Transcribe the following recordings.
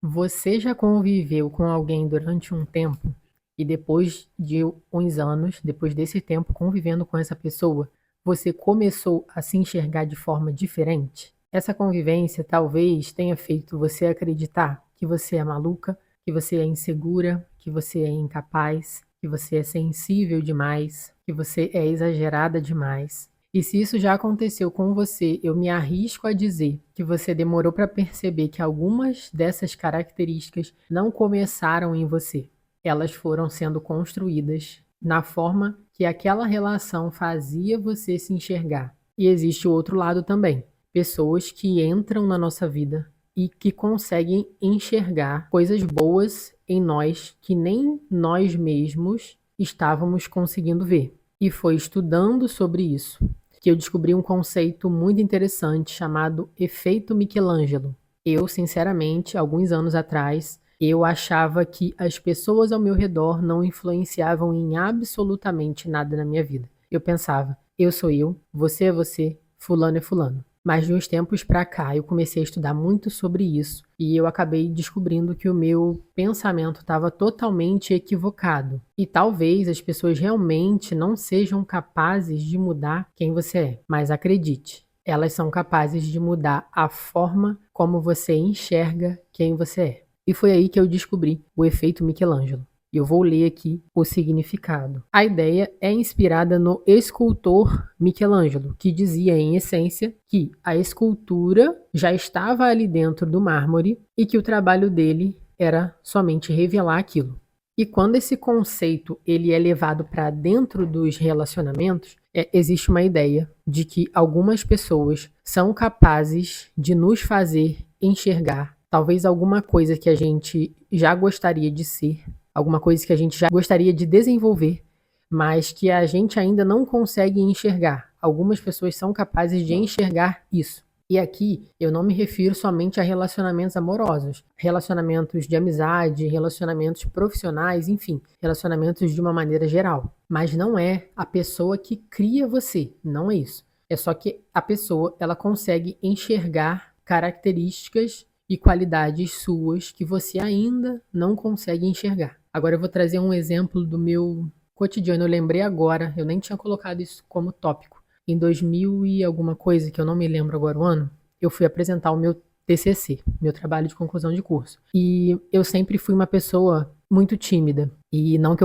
Você já conviveu com alguém durante um tempo e depois de uns anos, depois desse tempo convivendo com essa pessoa, você começou a se enxergar de forma diferente? Essa convivência talvez tenha feito você acreditar que você é maluca, que você é insegura, que você é incapaz, que você é sensível demais, que você é exagerada demais. E se isso já aconteceu com você, eu me arrisco a dizer que você demorou para perceber que algumas dessas características não começaram em você. Elas foram sendo construídas na forma que aquela relação fazia você se enxergar. E existe o outro lado também. Pessoas que entram na nossa vida e que conseguem enxergar coisas boas em nós que nem nós mesmos estávamos conseguindo ver. E foi estudando sobre isso que eu descobri um conceito muito interessante chamado efeito Michelangelo. Eu, sinceramente, alguns anos atrás, eu achava que as pessoas ao meu redor não influenciavam em absolutamente nada na minha vida. Eu pensava, eu sou eu, você é você, fulano é fulano. Mas de uns tempos para cá eu comecei a estudar muito sobre isso e eu acabei descobrindo que o meu pensamento estava totalmente equivocado. E talvez as pessoas realmente não sejam capazes de mudar quem você é, mas acredite, elas são capazes de mudar a forma como você enxerga quem você é. E foi aí que eu descobri o efeito Michelangelo. E eu vou ler aqui o significado. A ideia é inspirada no escultor Michelangelo, que dizia, em essência, que a escultura já estava ali dentro do mármore e que o trabalho dele era somente revelar aquilo. E quando esse conceito ele é levado para dentro dos relacionamentos, existe uma ideia de que algumas pessoas são capazes de nos fazer enxergar talvez alguma coisa que a gente já gostaria de ser, alguma coisa que a gente já gostaria de desenvolver, mas que a gente ainda não consegue enxergar. Algumas pessoas são capazes de enxergar isso. E aqui eu não me refiro somente a relacionamentos amorosos, relacionamentos de amizade, relacionamentos profissionais, enfim, relacionamentos de uma maneira geral. Mas não é a pessoa que cria você, não é isso. É só que a pessoa ela consegue enxergar características e qualidades suas que você ainda não consegue enxergar. Agora eu vou trazer um exemplo do meu cotidiano. Eu lembrei agora, eu nem tinha colocado isso como tópico. Em 2000 e alguma coisa, que eu não me lembro agora o ano, eu fui apresentar o meu TCC, meu trabalho de conclusão de curso. E eu sempre fui uma pessoa muito tímida. E não que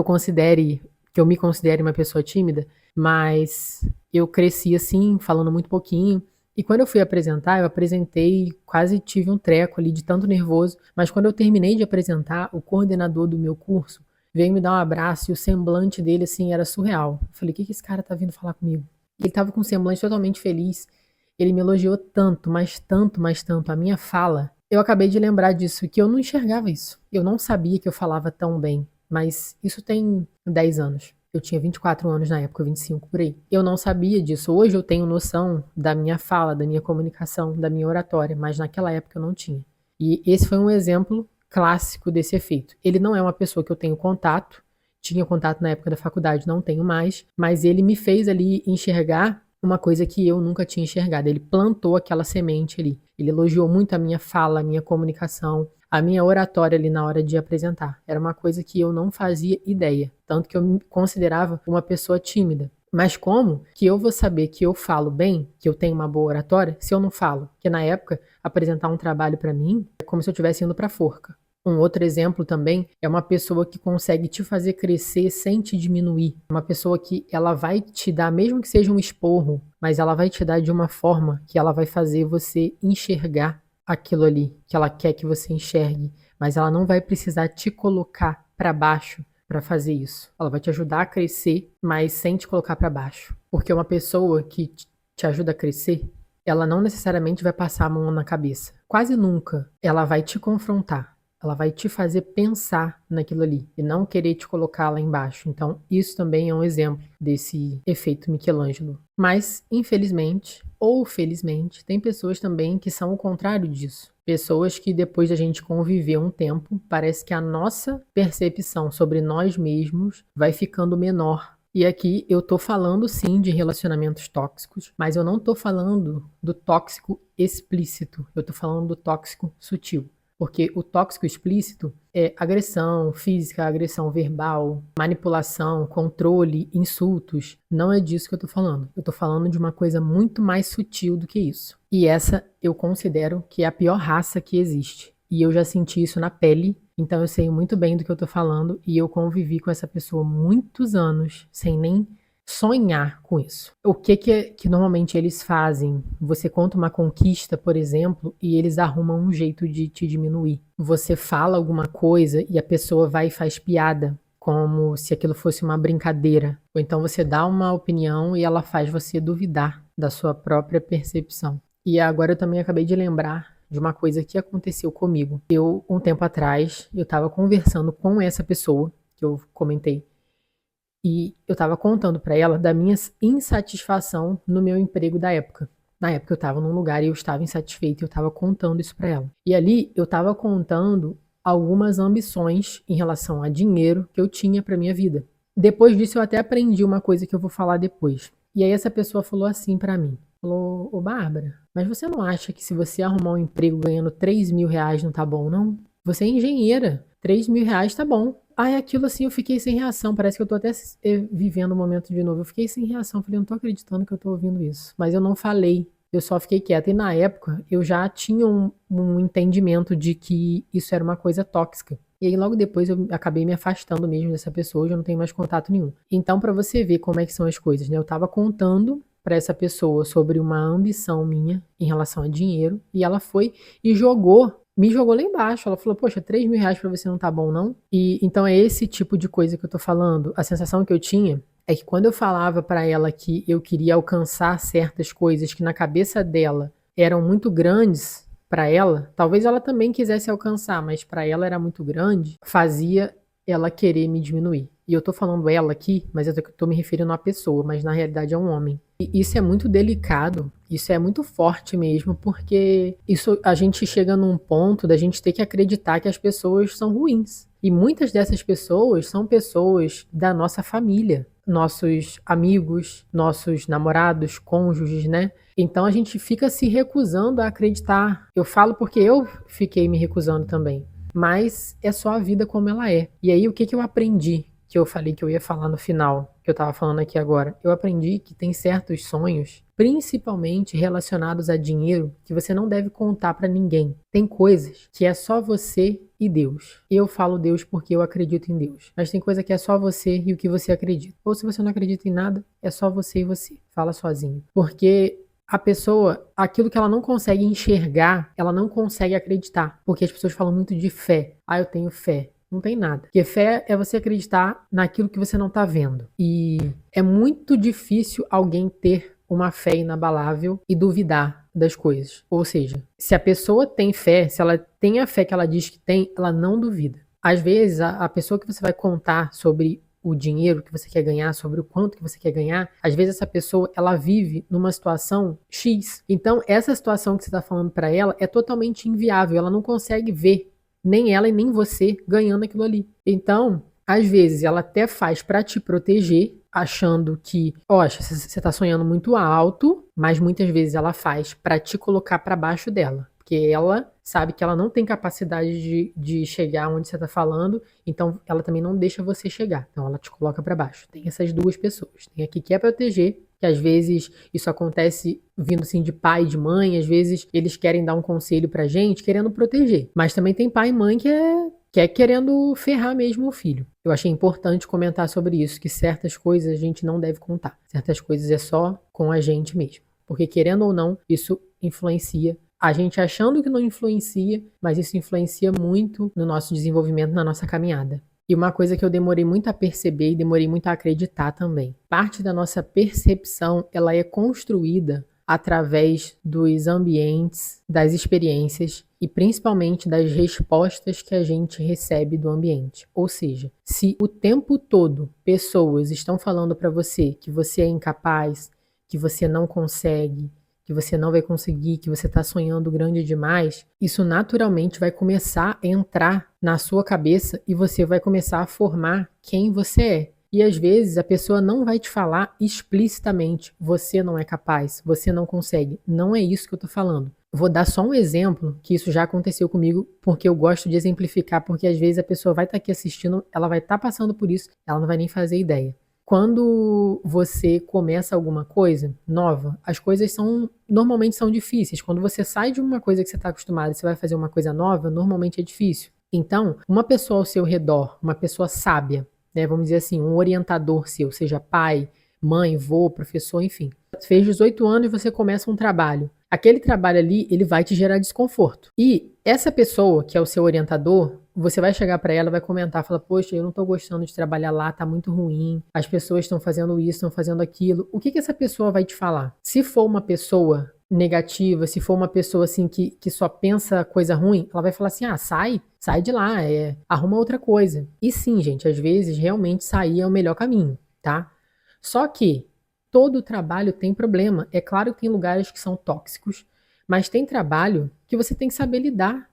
que eu me considere uma pessoa tímida, mas eu cresci assim, falando muito pouquinho. E quando eu fui apresentar, eu apresentei, quase tive um treco ali de tanto nervoso, mas quando eu terminei de apresentar, o coordenador do meu curso veio me dar um abraço e o semblante dele, assim, era surreal. Eu falei, o que que esse cara tá vindo falar comigo? Ele tava com um semblante totalmente feliz, ele me elogiou tanto, mas tanto, mas tanto, a minha fala. Eu acabei de lembrar disso, que eu não enxergava isso. Eu não sabia que eu falava tão bem, mas isso tem 10 anos. Eu tinha 24 anos na época, 25 por aí. Eu não sabia disso. Hoje eu tenho noção da minha fala, da minha comunicação, da minha oratória, mas naquela época eu não tinha. E esse foi um exemplo clássico desse efeito. Ele não é uma pessoa que eu tenho contato, tinha contato na época da faculdade, não tenho mais, mas ele me fez ali enxergar uma coisa que eu nunca tinha enxergado. Ele plantou aquela semente ali. Ele elogiou muito a minha fala, a minha comunicação, a minha oratória ali na hora de apresentar. Era uma coisa que eu não fazia ideia, tanto que eu me considerava uma pessoa tímida. Mas como que eu vou saber que eu falo bem, que eu tenho uma boa oratória, se eu não falo? Porque na época, apresentar um trabalho para mim é como se eu estivesse indo para a forca. Um outro exemplo também é uma pessoa que consegue te fazer crescer sem te diminuir. Uma pessoa que ela vai te dar, mesmo que seja um esporro, mas ela vai te dar de uma forma que ela vai fazer você enxergar aquilo ali que ela quer que você enxergue, mas ela não vai precisar te colocar para baixo para fazer isso. Ela vai te ajudar a crescer, mas sem te colocar para baixo. Porque uma pessoa que te ajuda a crescer, ela não necessariamente vai passar a mão na cabeça. Quase nunca ela vai te confrontar. Ela vai te fazer pensar naquilo ali e não querer te colocar lá embaixo. Então, isso também é um exemplo desse efeito Michelangelo. Mas, infelizmente ou felizmente, tem pessoas também que são o contrário disso. Pessoas que depois da gente conviver um tempo, parece que a nossa percepção sobre nós mesmos vai ficando menor. E aqui eu tô falando sim de relacionamentos tóxicos, mas eu não tô falando do tóxico explícito, eu tô falando do tóxico sutil. Porque o tóxico explícito é agressão física, agressão verbal, manipulação, controle, insultos. Não é disso que eu tô falando. Eu tô falando de uma coisa muito mais sutil do que isso. E essa eu considero que é a pior raça que existe. E eu já senti isso na pele, então eu sei muito bem do que eu tô falando e eu convivi com essa pessoa muitos anos sem nem sonhar com isso. O que normalmente eles fazem? Você conta uma conquista, por exemplo, e eles arrumam um jeito de te diminuir. Você fala alguma coisa e a pessoa vai e faz piada, como se aquilo fosse uma brincadeira. Ou então você dá uma opinião e ela faz você duvidar da sua própria percepção. E agora eu também acabei de lembrar de uma coisa que aconteceu comigo. Eu, um tempo atrás, eu estava conversando com essa pessoa que eu comentei e eu estava contando para ela da minha insatisfação no meu emprego da época. Na época eu estava num lugar e eu estava insatisfeito e eu estava contando isso para ela. E ali eu estava contando algumas ambições em relação a dinheiro que eu tinha para minha vida. Depois disso eu até aprendi uma coisa que eu vou falar depois. E aí essa pessoa falou assim para mim. Falou, ô Bárbara, mas você não acha que se você arrumar um emprego ganhando R$ 3.000 não tá bom, não? Você é engenheira, R$ 3.000 tá bom. Aí aquilo assim eu fiquei sem reação, parece que eu tô até vivendo o momento de novo. Eu fiquei sem reação, falei, não tô acreditando que eu tô ouvindo isso. Mas eu não falei, eu só fiquei quieta. E na época eu já tinha um entendimento de que isso era uma coisa tóxica. E aí logo depois eu acabei me afastando mesmo dessa pessoa, hoje eu não tenho mais contato nenhum. Então pra você ver como é que são as coisas, né? Eu tava contando para essa pessoa sobre uma ambição minha em relação a dinheiro e ela foi e me jogou lá embaixo. Ela falou, poxa, R$ 3.000 pra você não tá bom, não? E então é esse tipo de coisa que eu tô falando. A sensação que eu tinha é que quando eu falava para ela que eu queria alcançar certas coisas que na cabeça dela eram muito grandes para ela, talvez ela também quisesse alcançar, mas para ela era muito grande, fazia ela querer me diminuir. E eu tô falando ela aqui, mas eu tô me referindo a uma pessoa, mas na realidade é um homem. E isso é muito delicado, isso é muito forte mesmo, porque isso a gente chega num ponto da gente ter que acreditar que as pessoas são ruins. E muitas dessas pessoas são pessoas da nossa família, nossos amigos, nossos namorados, cônjuges, né? Então a gente fica se recusando a acreditar. Eu falo porque eu fiquei me recusando também. Mas é só a vida como ela é. E aí o que eu aprendi? Que eu falei que eu ia falar no final, que eu tava falando aqui agora. Eu aprendi que tem certos sonhos, principalmente relacionados a dinheiro, que você não deve contar pra ninguém. Tem coisas que é só você e Deus. Eu falo Deus porque eu acredito em Deus. Mas tem coisa que é só você e o que você acredita. Ou se você não acredita em nada, é só você e você. Fala sozinho. Porque a pessoa, aquilo que ela não consegue enxergar, ela não consegue acreditar. Porque as pessoas falam muito de fé. Ah, eu tenho fé. Não tem nada. Porque fé é você acreditar naquilo que você não tá vendo. E é muito difícil alguém ter uma fé inabalável e duvidar das coisas. Ou seja, se a pessoa tem fé, se ela tem a fé que ela diz que tem, ela não duvida. Às vezes, a pessoa que você vai contar sobre o dinheiro que você quer ganhar, sobre o quanto que você quer ganhar, às vezes essa pessoa, ela vive numa situação X. Então, essa situação que você está falando para ela é totalmente inviável. Ela não consegue ver nem ela e nem você ganhando aquilo ali. Então, às vezes, ela até faz para te proteger, achando que, ó, você tá sonhando muito alto, mas muitas vezes ela faz para te colocar para baixo dela. Porque ela sabe que ela não tem capacidade de chegar onde você está falando, então ela também não deixa você chegar. Então ela te coloca para baixo. Tem essas duas pessoas. Tem a que quer proteger, que às vezes isso acontece vindo assim de pai e de mãe, às vezes eles querem dar um conselho pra gente querendo proteger. Mas também tem pai e mãe que é querendo ferrar mesmo o filho. Eu achei importante comentar sobre isso, que certas coisas a gente não deve contar. Certas coisas é só com a gente mesmo. Porque querendo ou não, isso influencia. A gente achando que não influencia, mas isso influencia muito no nosso desenvolvimento, na nossa caminhada. E uma coisa que eu demorei muito a perceber e demorei muito a acreditar também. Parte da nossa percepção, ela é construída através dos ambientes, das experiências e principalmente das respostas que a gente recebe do ambiente. Ou seja, se o tempo todo pessoas estão falando para você que você é incapaz, que você não consegue, que você não vai conseguir, que você está sonhando grande demais, isso naturalmente vai começar a entrar na sua cabeça e você vai começar a formar quem você é. E às vezes a pessoa não vai te falar explicitamente, você não é capaz, você não consegue. Não é isso que eu tô falando. Vou dar só um exemplo, que isso já aconteceu comigo, porque eu gosto de exemplificar, porque às vezes a pessoa vai estar aqui assistindo, ela vai estar passando por isso, ela não vai nem fazer ideia. Quando você começa alguma coisa nova, as coisas normalmente são difíceis. Quando você sai de uma coisa que você está acostumado e você vai fazer uma coisa nova, normalmente é difícil. Então, uma pessoa ao seu redor, uma pessoa sábia, né, vamos dizer assim, um orientador seu, seja pai, mãe, vô, professor, enfim. Fez 18 anos e você começa um trabalho. Aquele trabalho ali, ele vai te gerar desconforto. E essa pessoa, que é o seu orientador, você vai chegar para ela e vai comentar, fala, poxa, eu não tô gostando de trabalhar lá, tá muito ruim, as pessoas estão fazendo isso, estão fazendo aquilo. O que que essa pessoa vai te falar? Se for uma pessoa negativa, se for uma pessoa assim que só pensa coisa ruim, ela vai falar assim, sai de lá, arruma outra coisa. E sim, gente, às vezes realmente sair é o melhor caminho, tá? Só que todo trabalho tem problema. É claro que tem lugares que são tóxicos, mas tem trabalho que você tem que saber lidar.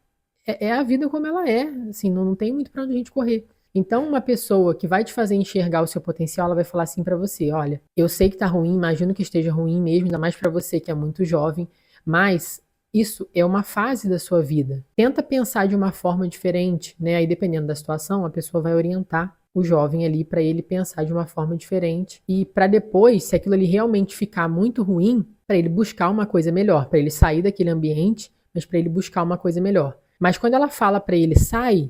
É a vida como ela é, assim, não tem muito para onde a gente correr. Então, uma pessoa que vai te fazer enxergar o seu potencial, ela vai falar assim para você: olha, eu sei que tá ruim, imagino que esteja ruim mesmo, ainda mais para você que é muito jovem, mas isso é uma fase da sua vida. Tenta pensar de uma forma diferente, né? Aí, dependendo da situação, a pessoa vai orientar o jovem ali para ele pensar de uma forma diferente e para depois, se aquilo ali realmente ficar muito ruim, para ele buscar uma coisa melhor, para ele sair daquele ambiente, mas para ele buscar uma coisa melhor. Mas quando ela fala para ele, sai,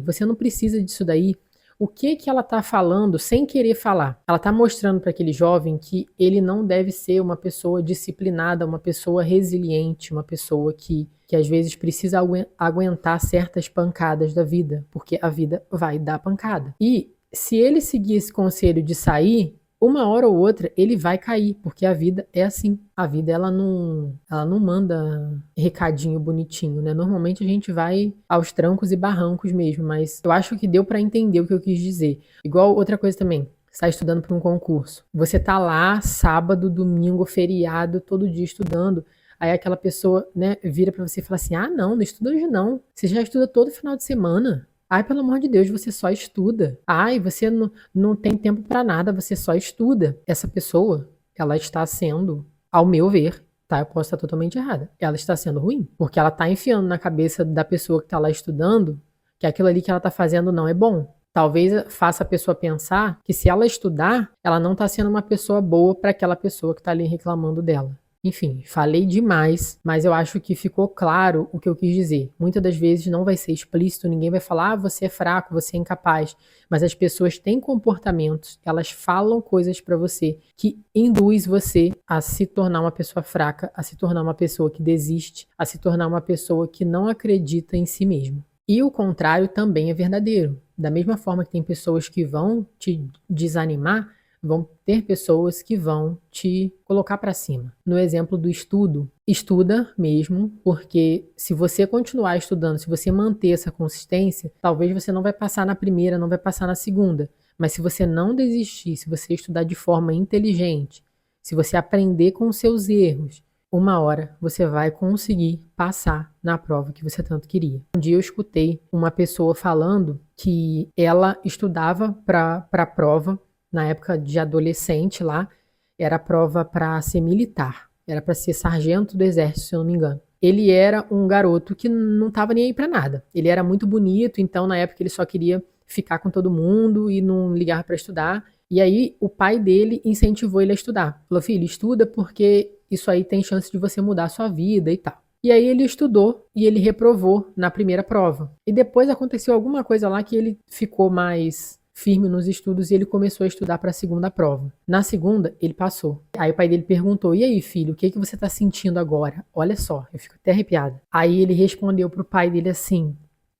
você não precisa disso daí. O que que ela está falando sem querer falar? Ela está mostrando para aquele jovem que ele não deve ser uma pessoa disciplinada, uma pessoa resiliente, uma pessoa que às vezes precisa aguentar certas pancadas da vida, porque a vida vai dar pancada. E se ele seguir esse conselho de sair, uma hora ou outra ele vai cair, porque a vida é assim. A vida ela não manda recadinho bonitinho, né? Normalmente a gente vai aos trancos e barrancos mesmo, mas eu acho que deu para entender o que eu quis dizer. Igual outra coisa também, você está estudando para um concurso. Você tá lá sábado, domingo, feriado, todo dia estudando. Aí aquela pessoa, né, vira para você e fala assim: "Ah, não estuda hoje não. Você já estuda todo final de semana. Ai, pelo amor de Deus, você só estuda. Ai, você não tem tempo para nada, você só estuda." Essa pessoa, ela está sendo, ao meu ver, tá? Eu posso estar totalmente errada. Ela está sendo ruim, porque ela está enfiando na cabeça da pessoa que está lá estudando que aquilo ali que ela está fazendo não é bom. Talvez faça a pessoa pensar que se ela estudar, ela não está sendo uma pessoa boa para aquela pessoa que está ali reclamando dela. Enfim, falei demais, mas eu acho que ficou claro o que eu quis dizer. Muitas das vezes não vai ser explícito, ninguém vai falar, você é fraco, você é incapaz, mas as pessoas têm comportamentos, elas falam coisas para você que induz você a se tornar uma pessoa fraca, a se tornar uma pessoa que desiste, a se tornar uma pessoa que não acredita em si mesmo. E o contrário também é verdadeiro. Da mesma forma que tem pessoas que vão te desanimar, vão ter pessoas que vão te colocar para cima. No exemplo do estudo, estuda mesmo, porque se você continuar estudando, se você manter essa consistência, talvez você não vai passar na primeira, não vai passar na segunda. Mas se você não desistir, se você estudar de forma inteligente, se você aprender com os seus erros, uma hora você vai conseguir passar na prova que você tanto queria. Um dia eu escutei uma pessoa falando que ela estudava para a prova na época de adolescente lá, era a prova para ser militar, era para ser sargento do exército, se eu não me engano. Ele era um garoto que não estava nem aí para nada. Ele era muito bonito, então na época ele só queria ficar com todo mundo e não ligar para estudar. E aí o pai dele incentivou ele a estudar. Falou: "Filho, estuda porque isso aí tem chance de você mudar a sua vida e tal." E aí ele estudou e ele reprovou na primeira prova. E depois aconteceu alguma coisa lá que ele ficou mais firme nos estudos e ele começou a estudar para a segunda prova. Na segunda, ele passou. Aí o pai dele perguntou: "E aí, filho, o que você está sentindo agora?" Olha só, eu fico até arrepiada. Aí ele respondeu pro pai dele assim: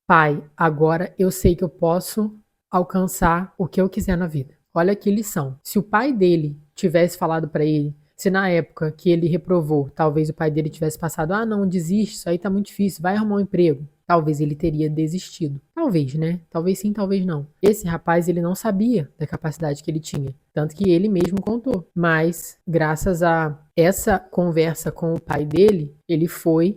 "Pai, agora eu sei que eu posso alcançar o que eu quiser na vida." Olha que lição. Se o pai dele tivesse falado para ele, se na época que ele reprovou, talvez o pai dele tivesse passado: "Ah, não, desiste, isso aí tá muito difícil, vai arrumar um emprego." Talvez ele teria desistido. Talvez, né? Talvez sim, talvez não. Esse rapaz, ele não sabia da capacidade que ele tinha. Tanto que ele mesmo contou. Mas, graças a essa conversa com o pai dele, ele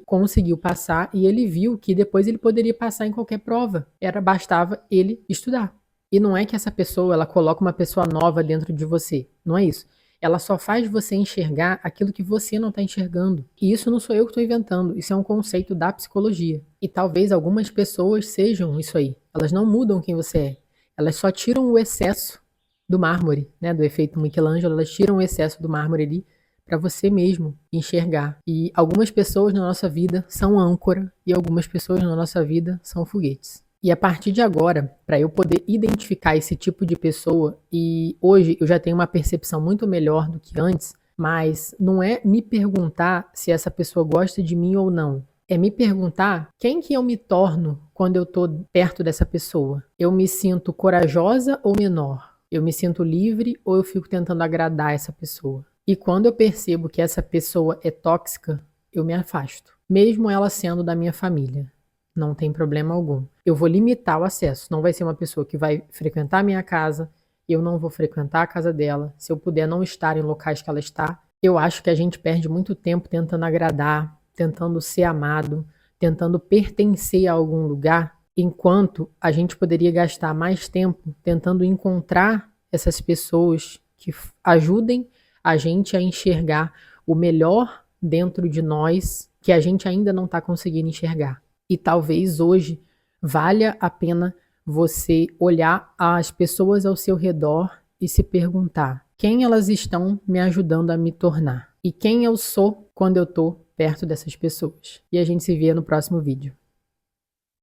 conseguiu passar e ele viu que depois ele poderia passar em qualquer prova. Bastava ele estudar. E não é que essa pessoa, ela coloca uma pessoa nova dentro de você. Não é isso. ela só faz você enxergar aquilo que você não está enxergando. E isso não sou eu que estou inventando, isso é um conceito da psicologia. E talvez algumas pessoas sejam isso aí. Elas não mudam quem você é. Elas só tiram o excesso do mármore, né? Do efeito Michelangelo, elas tiram o excesso do mármore ali para você mesmo enxergar. E algumas pessoas na nossa vida são âncora e algumas pessoas na nossa vida são foguetes. E a partir de agora, para eu poder identificar esse tipo de pessoa, e hoje eu já tenho uma percepção muito melhor do que antes, mas não é me perguntar se essa pessoa gosta de mim ou não. É me perguntar quem que eu me torno quando eu estou perto dessa pessoa. Eu me sinto corajosa ou menor? Eu me sinto livre ou eu fico tentando agradar essa pessoa? E quando eu percebo que essa pessoa é tóxica, eu me afasto, mesmo ela sendo da minha família. Não tem problema algum. Eu vou limitar o acesso. Não vai ser uma pessoa que vai frequentar a minha casa, eu não vou frequentar a casa dela. Se eu puder não estar em locais que ela está, eu acho que a gente perde muito tempo tentando agradar, tentando ser amado, tentando pertencer a algum lugar, enquanto a gente poderia gastar mais tempo tentando encontrar essas pessoas que ajudem a gente a enxergar o melhor dentro de nós que a gente ainda não está conseguindo enxergar. E talvez hoje valha a pena você olhar as pessoas ao seu redor e se perguntar quem elas estão me ajudando a me tornar e quem eu sou quando eu estou perto dessas pessoas. E a gente se vê no próximo vídeo.